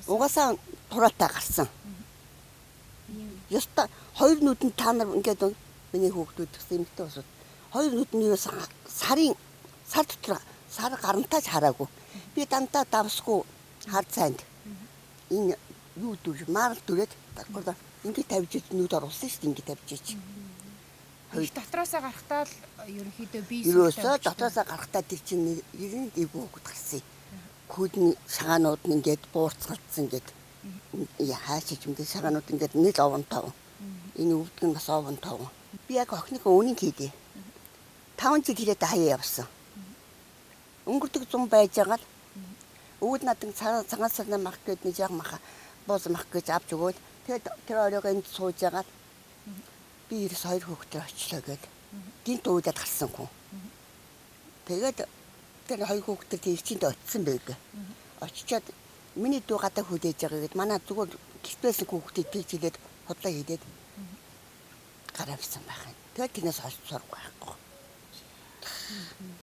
Угаасаа тураатай гарсан. Ёстой хоёр нүдэнд та нар ингээд миний хүүхдүүд гэсэн эмэгтэй усуд хоёр нүдэнд юу сар дотор сар гарантайч хараагүй. Би дандаа давсгүй хар цайнд. Энэ юу дүр марал дүрээд ингээд тавьж нүд оруулсан шүү дээ ингээд тавьж ич. Хоёр дотроосоо гарахтаа л ерөнхийдөө би ерөөсөө дотроосоо гарахтаа тэр чинь ирэн дээгүү хөгд гарсан. Хүүдний шагаанууд нь ингээд буурцгалцсан ингээд хаашиж ингээд шагаанууд ингээд нэг овон тав. Энэ өвдөг нь бас овон тав. Би яг охиныхоо үнийг хийдээ. 5 жил хэрэг хаяа явсан. Өнгөрдөг зам байж байгаа л өвд надан цагаан сарна мах гээд нэг яг маха боос мах гэж авч өгөөл. Тэгээд тэр оройгоо энд сууж байгаа л би 92 хүүхдээ очлоо гээд гинт уудаад гарсан хүн. Тэгээд тэр хоёр хүүхдээ тийчэнд очисон байг. Очичоод миний дүү гадаа хүлээж байгаа гээд манай зүгээр гисбэсэн хүүхдээ тийч хэлээд хотлоо хийдээд гаравсан байх. Тэгээд тэрнээс хойш сурах байхгүй.